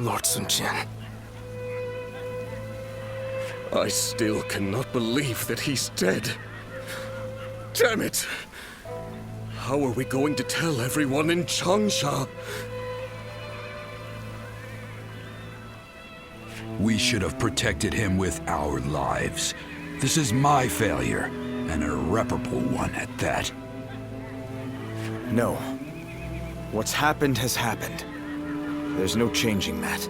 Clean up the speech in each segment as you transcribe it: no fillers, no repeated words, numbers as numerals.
Lord Sun Jian. I still cannot believe that he's dead. Damn it! How are we going to tell everyone in Changsha? We should have protected him with our lives. This is my failure, an irreparable one at that. No. What's happened has happened. There's no changing that.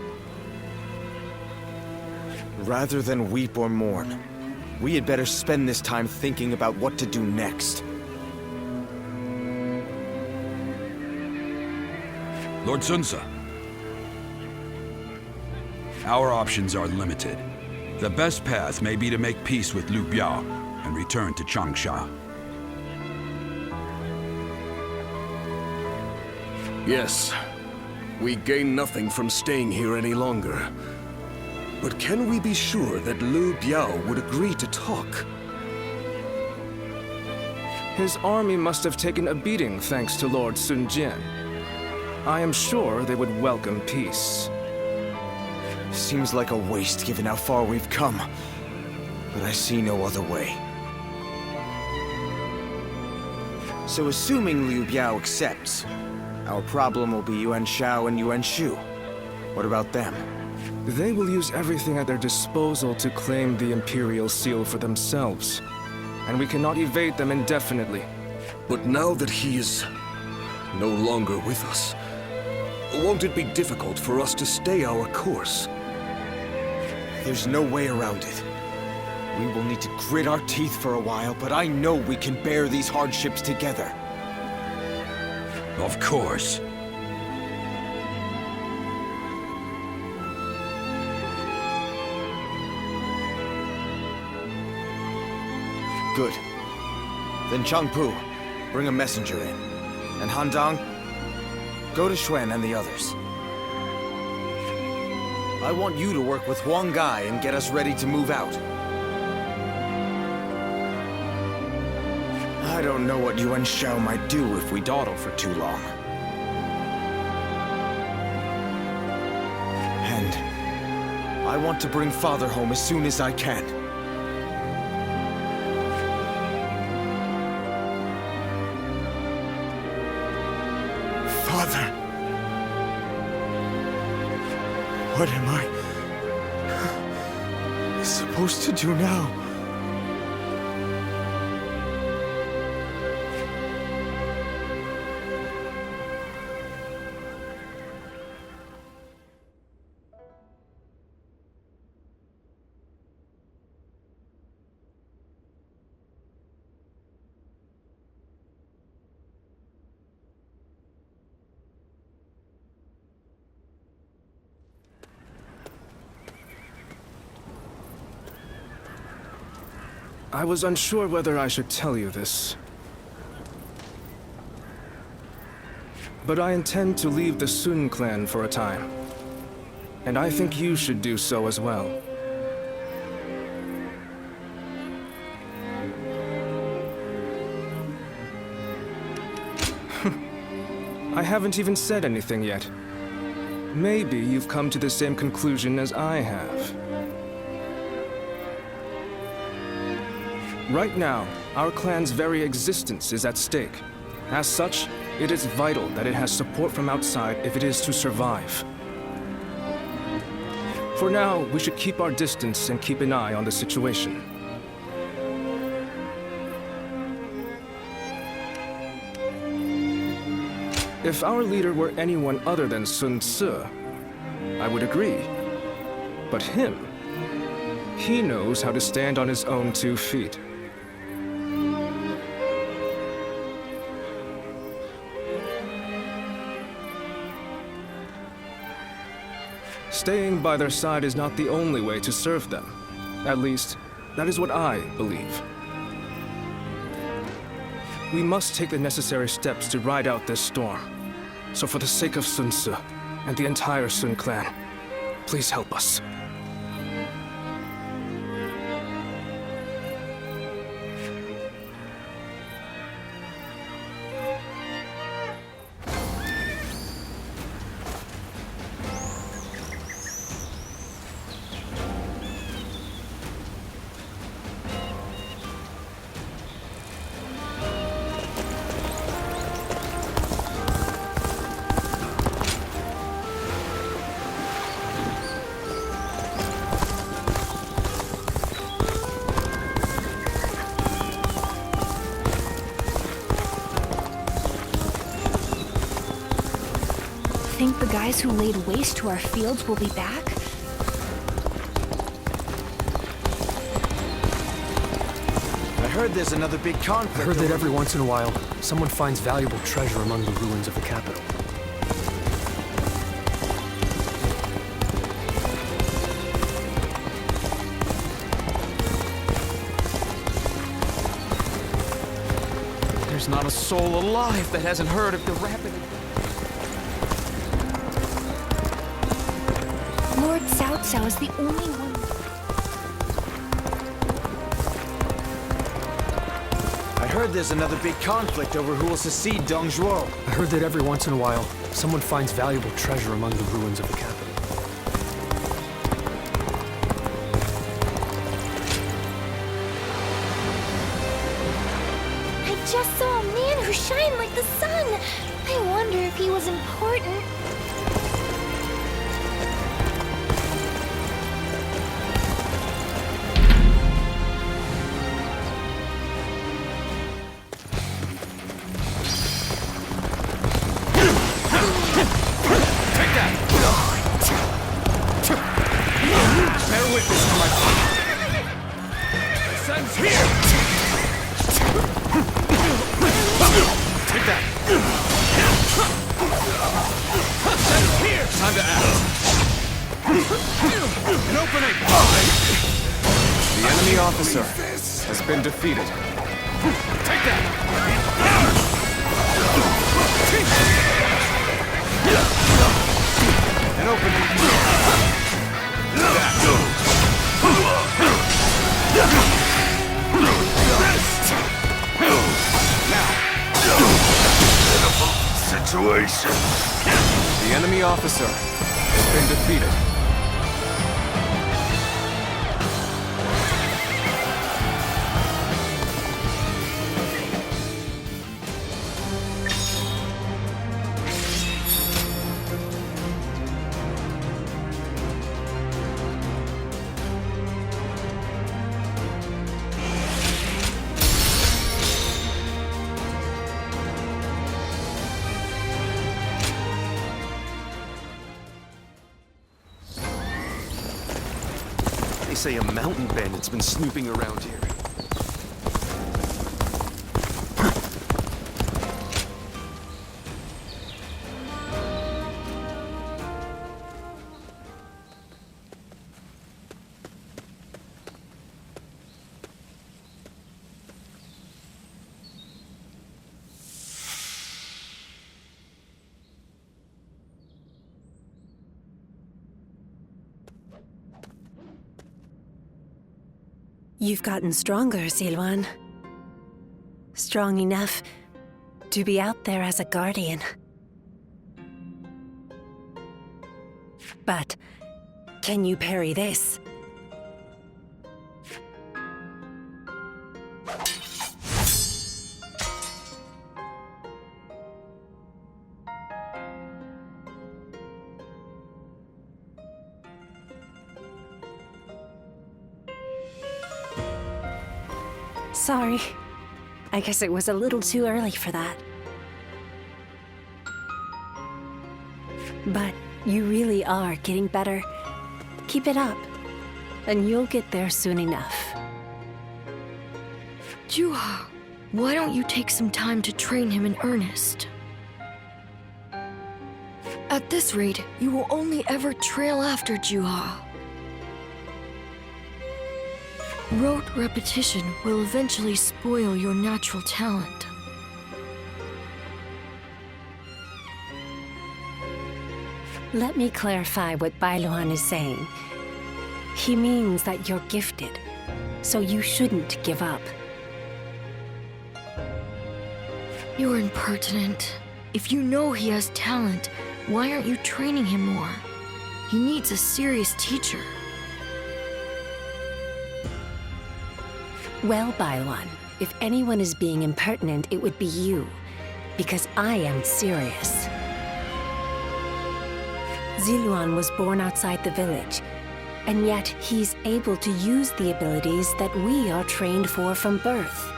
Rather than weep or mourn, we had better spend this time thinking about what to do next. Lord Sunsa. Our options are limited. The best path may be to make peace with Liu Biao and return to Changsha. Yes. We gain nothing from staying here any longer. But can we be sure that Liu Biao would agree to talk? His army must have taken a beating thanks to Lord Sun Jian. I am sure they would welcome peace. Seems like a waste given how far we've come. But I see no other way. So assuming Liu Biao accepts, our problem will be Yuan Shao and Yuan Shu. What about them? They will use everything at their disposal to claim the Imperial Seal for themselves. And we cannot evade them indefinitely. But now that he is no longer with us, won't it be difficult for us to stay our course? There's no way around it. We will need to grit our teeth for a while, but I know we can bear these hardships together. Of course. Good. Then Changpu, bring a messenger in. And Handang, go to Xuan and the others. I want you to work with Huang Gai and get us ready to move out. I don't know what Yuan Shao might do if we dawdle for too long. And I want to bring Father home as soon as I can. Father! What am I supposed to do now? I was unsure whether I should tell you this. But I intend to leave the Sun clan for a time. And I think you should do so as well. I haven't even said anything yet. Maybe you've come to the same conclusion as I have. Right now, our clan's very existence is at stake. As such, it is vital that it has support from outside if it is to survive. For now, we should keep our distance and keep an eye on the situation. If our leader were anyone other than Sun Ce, I would agree. But him, he knows how to stand on his own 2 feet. Staying by their side is not the only way to serve them. At least, that is what I believe. We must take the necessary steps to ride out this storm. So for the sake of Sun Ce and the entire Sun clan, please help us. guys who laid waste to our fields will be back? I heard there's another big conflict. I heard that every once in a while, someone finds valuable treasure among the ruins of the capital. There's not a soul alive that hasn't heard of the rapid... Lord Cao Cao is the only one... I heard there's another big conflict over who will succeed Dong Zhuo. I heard that every once in a while, someone finds valuable treasure among the ruins of the capital. I just saw a man who shined like the sun. I wonder if he was important. Bear witness to my... Sun's here! Take that! Sun's here! Time to act. An opening! The enemy officer has been defeated. Take that! An opening. Situation. The enemy officer has been defeated. They say a mountain bandit's been snooping around here. You've gotten stronger, Leomon. Strong enough to be out there as a guardian. But can you parry this? Sorry. I guess it was a little too early for that. But you really are getting better. Keep it up, and you'll get there soon enough. Juha, why don't you take some time to train him in earnest? At this rate, you will only ever trail after Juha. Rote repetition will eventually spoil your natural talent. Let me clarify what Bailuan is saying. He means that you're gifted, so you shouldn't give up. You're impertinent. If you know he has talent, why aren't you training him more? He needs a serious teacher. Well, Bailuan, if anyone is being impertinent, it would be you, because I am serious. Ziluan was born outside the village, and yet he's able to use the abilities that we are trained for from birth.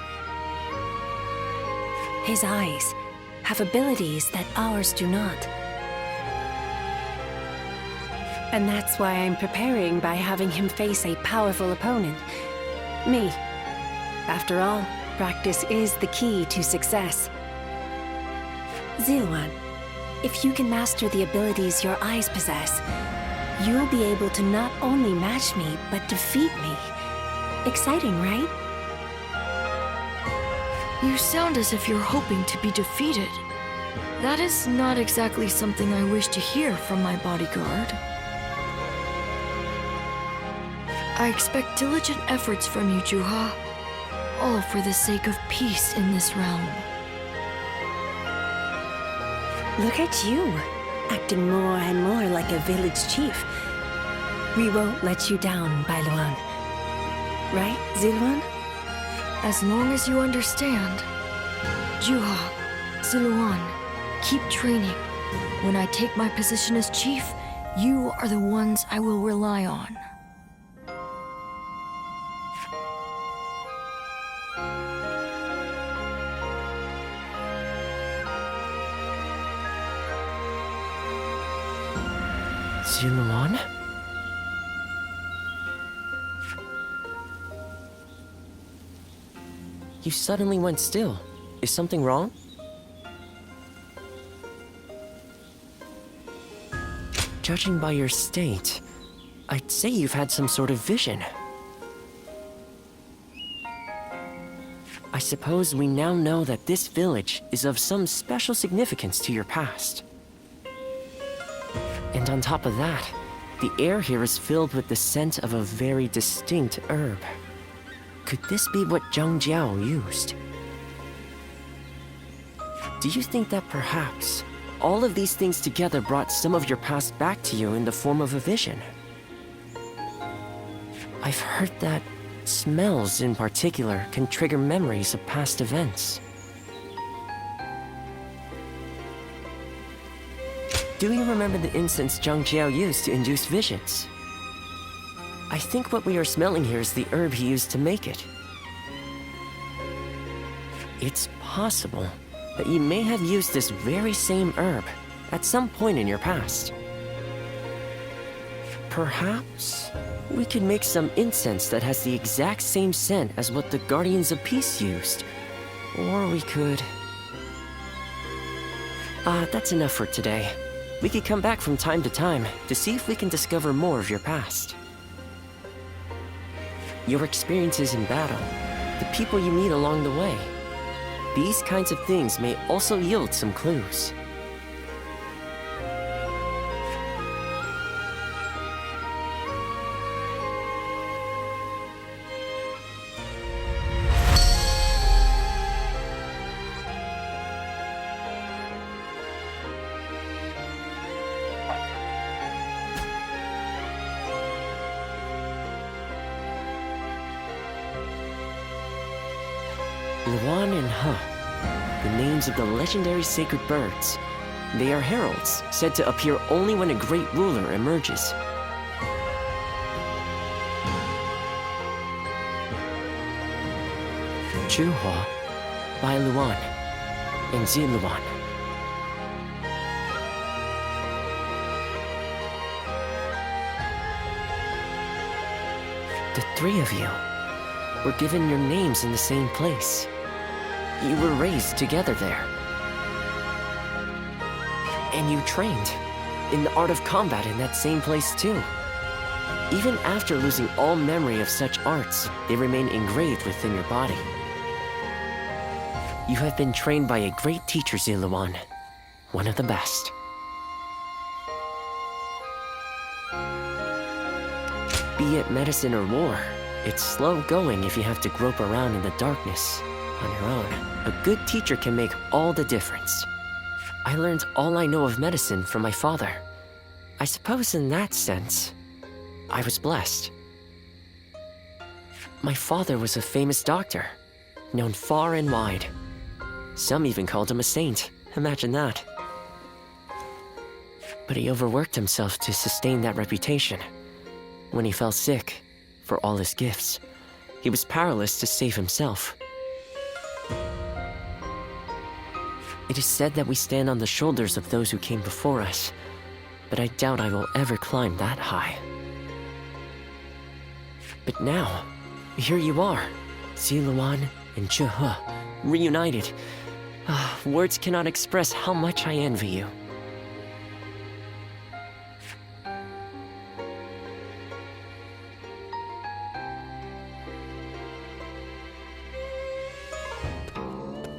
His eyes have abilities that ours do not. And that's why I'm preparing by having him face a powerful opponent. Me. After all, practice is the key to success. Zilwan, if you can master the abilities your eyes possess, you'll be able to not only match me, but defeat me. Exciting, right? You sound as if you're hoping to be defeated. That is not exactly something I wish to hear from my bodyguard. I expect diligent efforts from you, Juha. All for the sake of peace in this realm. Look at you, acting more and more like a village chief. We won't let you down, Bailuan. Right, Zilwan? As long as you understand. Juha, Ziluan, keep training. When I take my position as chief, you are the ones I will rely on. Leomon? You suddenly went still. Is something wrong? Judging by your state, I'd say you've had some sort of vision. I suppose we now know that this village is of some special significance to your past. And on top of that, the air here is filled with the scent of a very distinct herb. Could this be what Zhang Jiao used? Do you think that perhaps all of these things together brought some of your past back to you in the form of a vision? I've heard that smells in particular can trigger memories of past events. Do you remember the incense Zhang Jiao used to induce visions? I think what we are smelling here is the herb he used to make it. It's possible that you may have used this very same herb at some point in your past. Perhaps we could make some incense that has the exact same scent as what the Guardians of Peace used. Or we could... that's enough for today. We could come back from time to time to see if we can discover more of your past. Your experiences in battle, the people you meet along the way. These kinds of things may also yield some clues. Luan and He, the names of the legendary sacred birds. They are heralds, said to appear only when a great ruler emerges. Juha, Bailuan, and Ziluan. The three of you were given your names in the same place. You were raised together there. And you trained in the art of combat in that same place too. Even after losing all memory of such arts, they remain engraved within your body. You have been trained by a great teacher, Ziluan. One of the best. Be it medicine or war, it's slow going if you have to grope around in the darkness on your own. A good teacher can make all the difference. I learned all I know of medicine from my father. I suppose in that sense, I was blessed. My father was a famous doctor, known far and wide. Some even called him a saint. Imagine that. But he overworked himself to sustain that reputation. When he fell sick, for all his gifts, he was powerless to save himself. It is said that we stand on the shoulders of those who came before us. but I doubt I will ever climb that high. But now, here you are, Leomon and Zhihe, reunited. Words cannot express how much I envy you.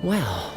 Well...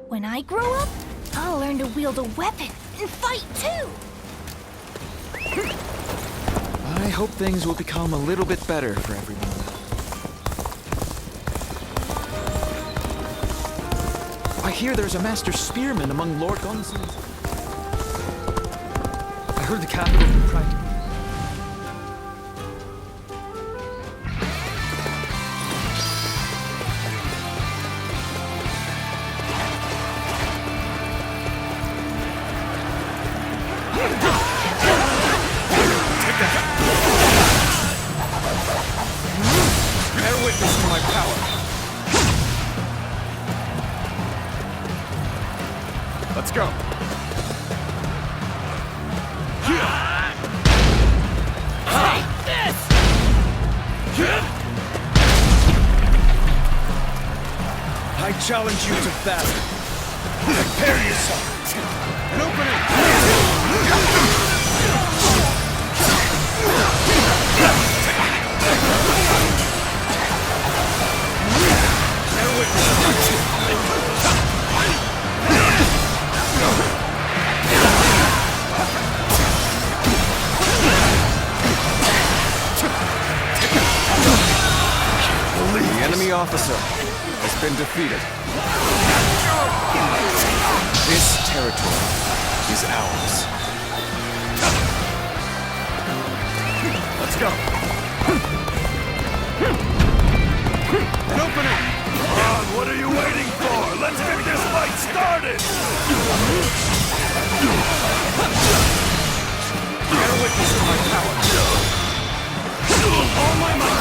When I grow up, I'll learn to wield a weapon and fight too! I hope things will become a little bit better for everyone. I hear there's a master spearman among Lord Gunson's. I heard the capital of the pride. Bear witness to my power. Let's go. Take this! I challenge you to battle. Prepare yourself. An opening! The enemy officer has been defeated. This territory is ours. Let's go. An opening! Come on, what are you waiting for? Let's get this fight started! Bear witness to my power. All my might!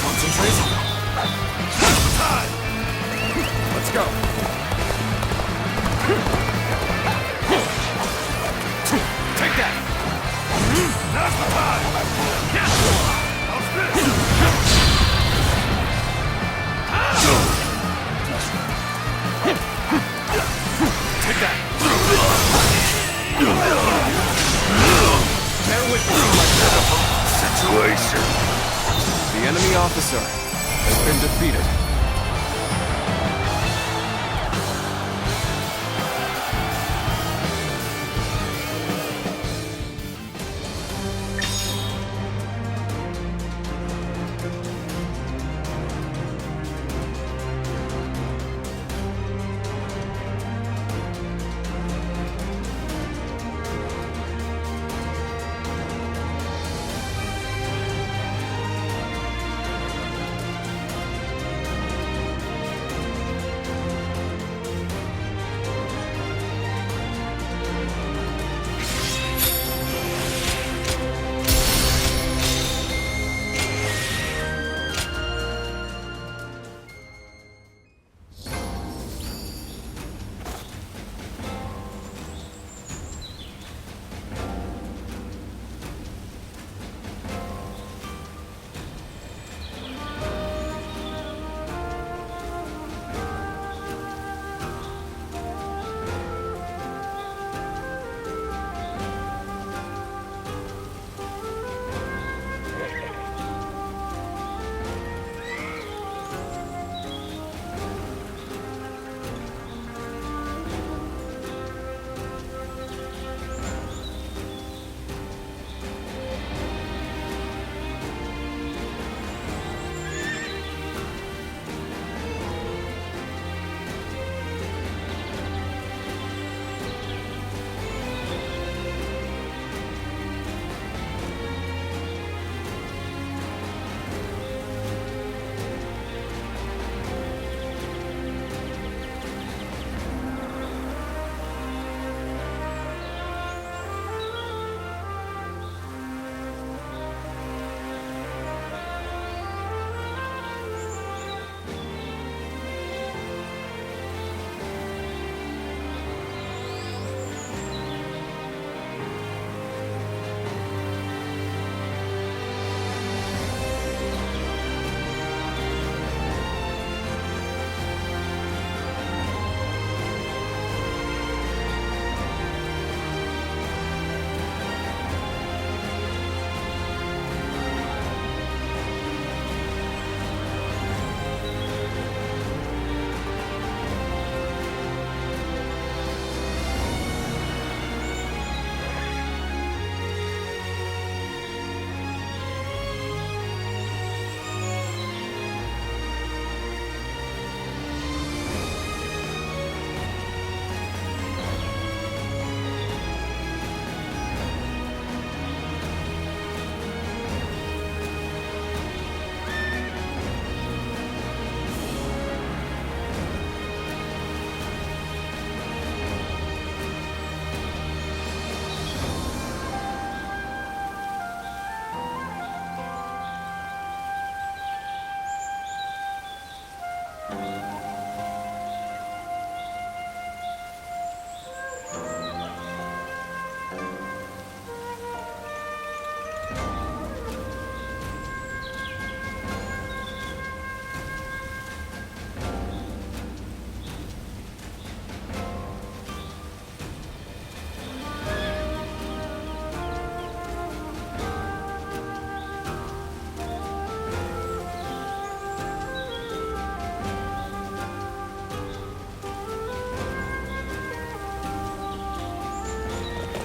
Concentrate. Time! Let's go. Take that! Now's the time! How's this? Take that! Bear with me, my situation. The enemy officer has been defeated.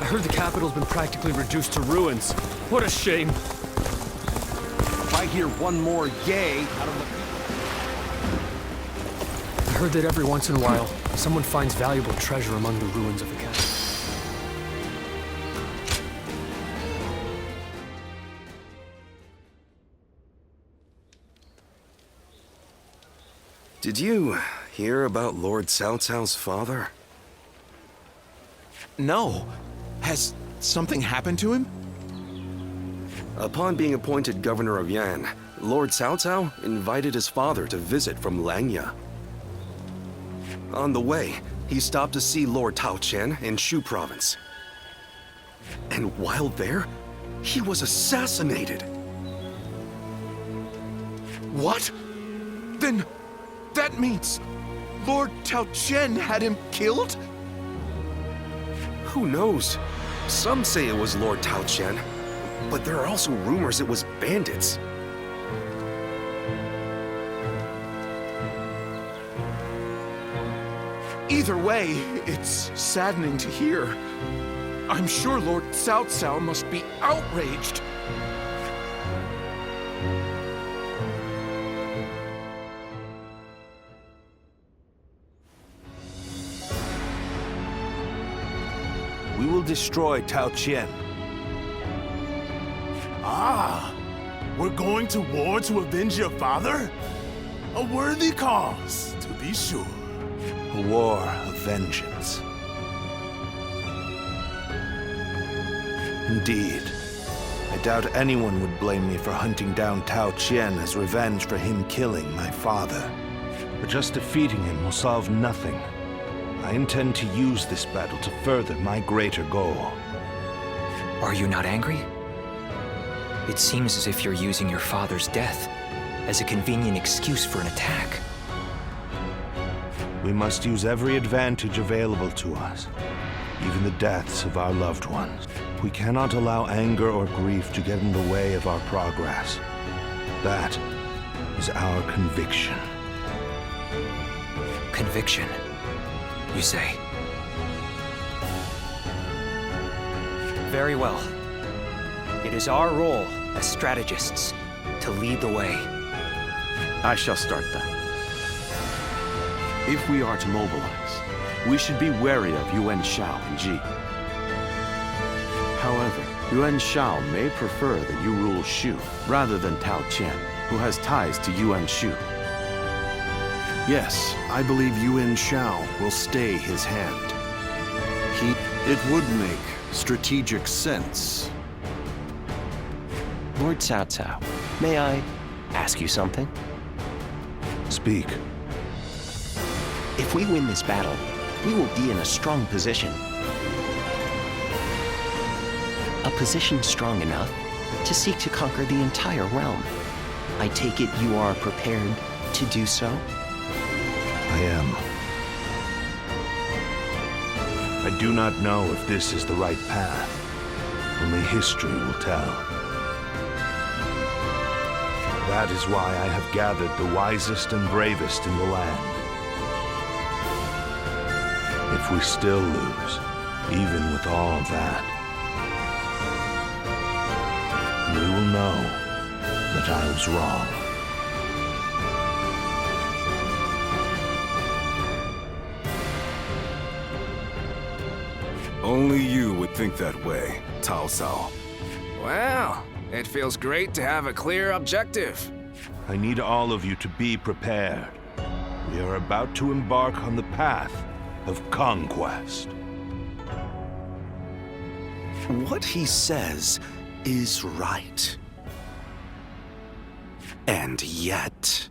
heard the capital's been practically reduced to ruins. What a shame. If I hear one more yay out of the... I heard that every once in a while, someone finds valuable treasure among the ruins of the castle. Did you hear about Lord Cao Cao's father? No. Has something happened to him? Upon being appointed governor of Yan, Lord Cao Cao invited his father to visit from Langya. On the way, he stopped to see Lord Tao Qian in Shu province. And while there, he was assassinated. What? Then that means Lord Tao Qian had him killed? Who knows? Some say it was Lord Tao Qian, but there are also rumors it was bandits. Either way, it's saddening to hear. I'm sure Lord Cao Cao must be outraged. We will destroy Tao Qian. Ah, we're going to war to avenge your father? A worthy cause, to be sure. A war of vengeance. Indeed. I doubt anyone would blame me for hunting down Tao Qian as revenge for him killing my father. But just defeating him will solve nothing. I intend to use this battle to further my greater goal. Are you not angry? It seems as if you're using your father's death as a convenient excuse for an attack. We must use every advantage available to us, even the deaths of our loved ones. We cannot allow anger or grief to get in the way of our progress. That is our conviction. Conviction, you say? Very well. It is our role as strategists to lead the way. I shall start then. If we are to mobilize, we should be wary of Yuan Shao and Ji. However, Yuan Shao may prefer that you rule Shu rather than Tao Qian, who has ties to Yuan Shu. Yes, I believe Yuan Shao will stay his hand. It would make strategic sense. Lord Cao Cao, may I ask you something? Speak. If we win this battle, we will be in a strong position. A position strong enough to seek to conquer the entire realm. I take it you are prepared to do so? I am. I do not know if this is the right path. Only history will tell. That is why I have gathered the wisest and bravest in the land. If we still lose, even with all that, we will know that I was wrong. Only you would think that way, Cao Cao. Well, it feels great to have a clear objective. I need all of you to be prepared. We are about to embark on the path of conquest. What he says is right. And yet...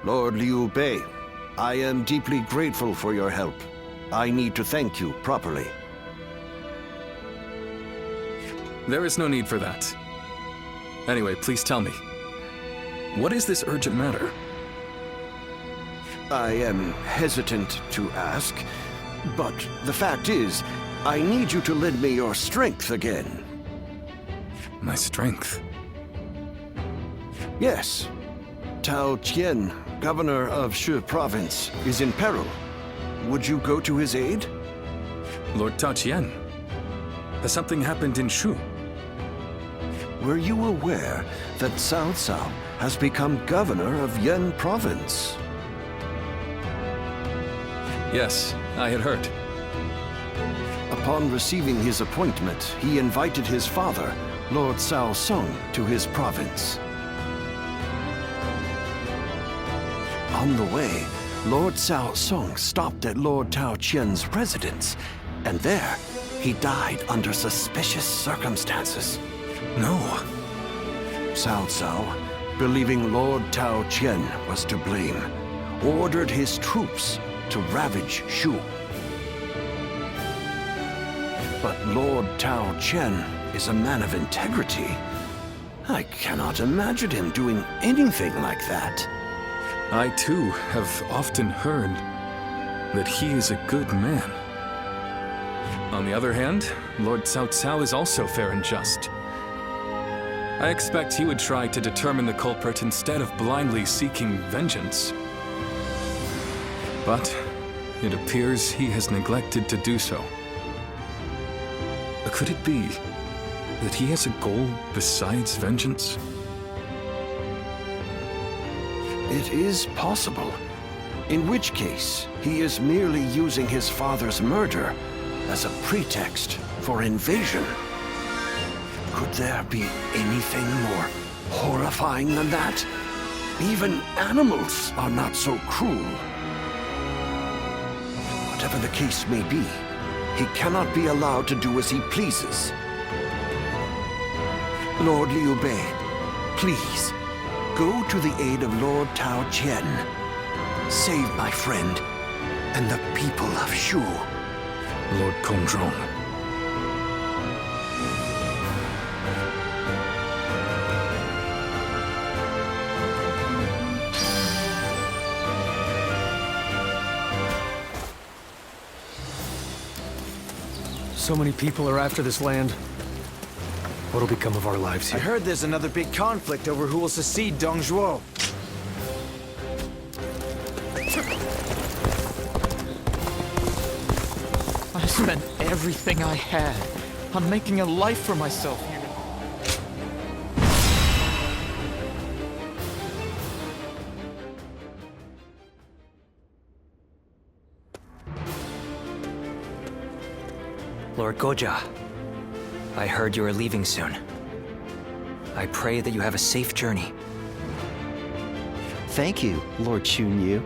Lord Liu Bei, I am deeply grateful for your help. I need to thank you properly. There is no need for that. Anyway, please tell me. What is this urgent matter? I am hesitant to ask, but the fact is, I need you to lend me your strength again. My strength? Yes. Tao Qian, governor of Shu province, is in peril. Would you go to his aid? Lord Tao Qian, has something happened in Shu? Were you aware that Cao Cao has become governor of Yan province? Yes, I had heard. Upon receiving his appointment, he invited his father, Lord Cao Song, to his province. On the way, Lord Cao Song stopped at Lord Tao Qian's residence, and there, he died under suspicious circumstances. No. Cao Cao, believing Lord Tao Qian was to blame, ordered his troops to ravage Shu. But Lord Tao Qian is a man of integrity. I cannot imagine him doing anything like that. I too have often heard that he is a good man. On the other hand, Lord Cao Cao is also fair and just. I expect he would try to determine the culprit instead of blindly seeking vengeance. But it appears he has neglected to do so. Could it be that he has a goal besides vengeance? It is possible. In which case, he is merely using his father's murder as a pretext for invasion. Could there be anything more horrifying than that? Even animals are not so cruel. Whatever the case may be, he cannot be allowed to do as he pleases. Lord Liu Bei, please, go to the aid of Lord Tao Qian. Save my friend and the people of Shu. Lord Kongzhong. So many people are after this land. What'll become of our lives here? I heard there's another big conflict over who will succeed Dongzhuo. I spent everything I had on making a life for myself here. Lord Goja, I heard you are leaving soon. I pray that you have a safe journey. Thank you, Lord Chunyu.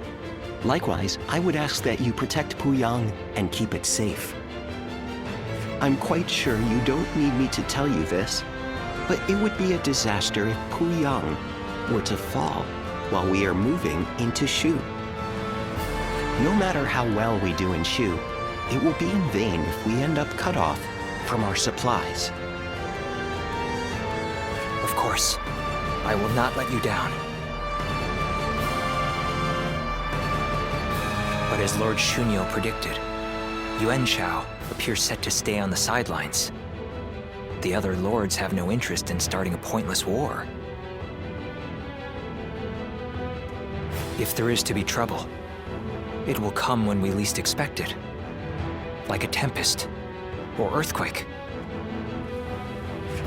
Likewise, I would ask that you protect Puyang and keep it safe. I'm quite sure you don't need me to tell you this, but it would be a disaster if Puyang were to fall while we are moving into Shu. No matter how well we do in Shu, it will be in vain if we end up cut off from our supplies. Of course, I will not let you down. But as Lord Shunyo predicted, Yuan Shao appears set to stay on the sidelines. The other lords have no interest in starting a pointless war. If there is to be trouble, it will come when we least expect it. Like a tempest or earthquake.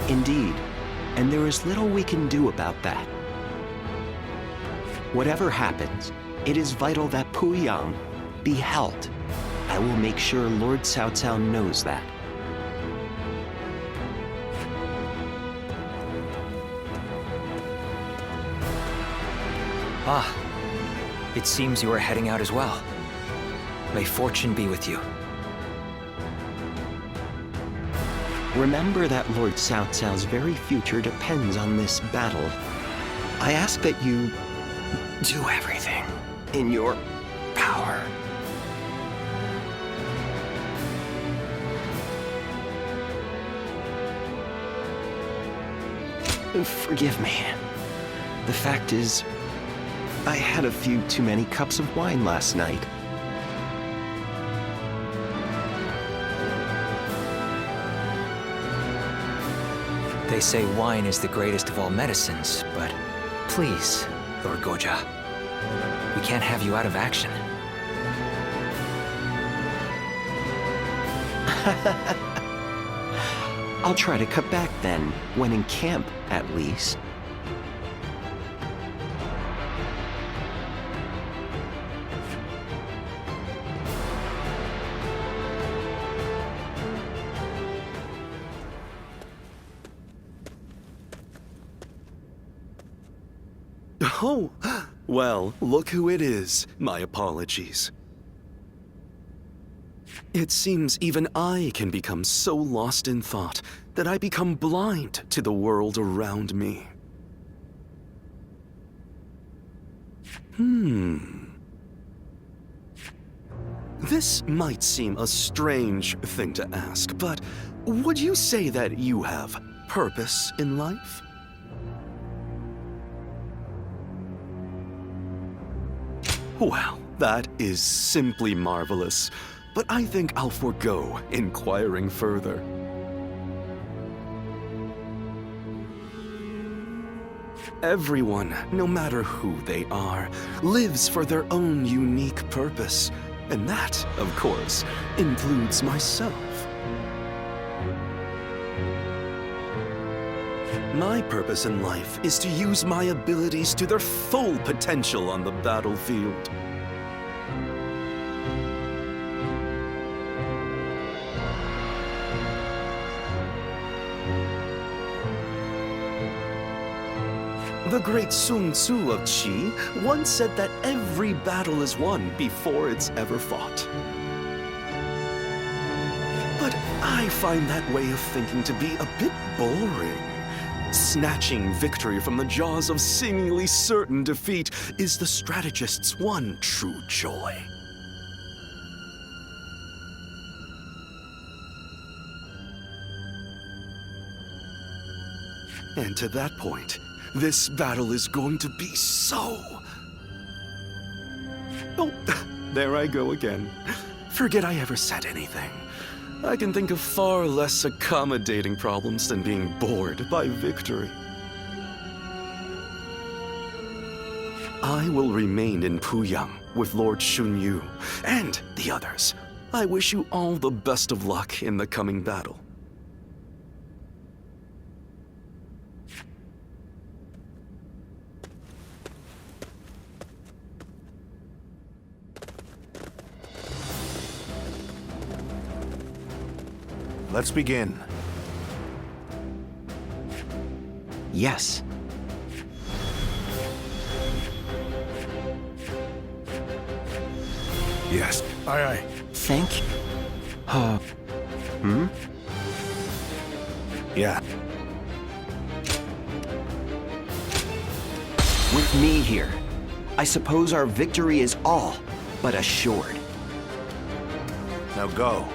Indeed, and there is little we can do about that. Whatever happens, it is vital that Puyang be held. I will make sure Lord Cao Cao knows that. Ah, it seems you are heading out as well. May fortune be with you. Remember that Lord Cao Cao's very future depends on this battle. I ask that you do everything in your power. Forgive me. The fact is, I had a few too many cups of wine last night. They say wine is the greatest of all medicines, but Please, Lord Goja. We can't have you out of action. I'll try to cut back then, when in camp, at least. Oh, well, look who it is. My apologies. It seems even I can become so lost in thought that I become blind to the world around me. This might seem a strange thing to ask, but would you say that you have purpose in life? Well, that is simply marvelous, but I think I'll forego inquiring further. Everyone, no matter who they are, lives for their own unique purpose, and that, of course, includes myself. My purpose in life is to use my abilities to their full potential on the battlefield. The great Sun Tzu of Qi once said that every battle is won before it's ever fought. But I find that way of thinking to be a bit boring. Snatching victory from the jaws of seemingly certain defeat is the strategist's one true joy. And to that point, this battle is going to be so... Oh, there I go again. Forget I ever said anything. I can think of far less accommodating problems than being bored by victory. I will remain in Puyang with Lord Shunyu and the others. I wish you all the best of luck in the coming battle. Let's begin. Yes. Yes. Aye, aye. Thank you. Yeah. With me here, I suppose our victory is all but assured. Now go.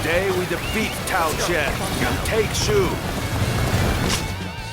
Today we defeat Tao Chen and take Shu.